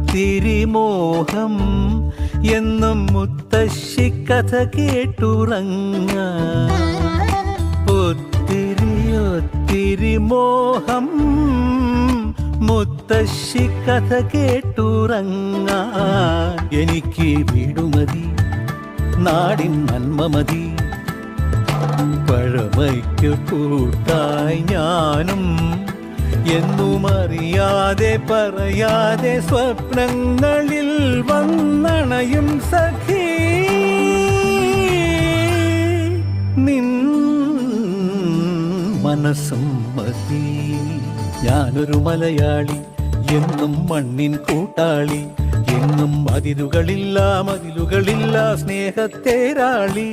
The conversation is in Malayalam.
ഒത്തിരി മോഹം എന്നും മുത്തശ്ശി കഥ കേട്ടുറങ്ങ. ഒത്തിരി ഒത്തിരി മോഹം മുത്തശ്ശി കഥ കേട്ടുറങ്ങ. എനിക്ക് വീടുമതി, നാടിൻ നന്മ മതി, പഴമയ്ക്ക് കൂട്ടായി ഞാനും എന്നും അറിയാതെ പറയാതെ സ്വപ്നങ്ങളിൽ വന്നണയും സഖി. നിൻ മനസ്സും മതി. ഞാനൊരു മലയാളി, എന്നും മണ്ണിൻ കൂട്ടാളി, എങ്ങും അതിരുകളില്ല മതിലുകളില്ല സ്നേഹത്തേരാളി.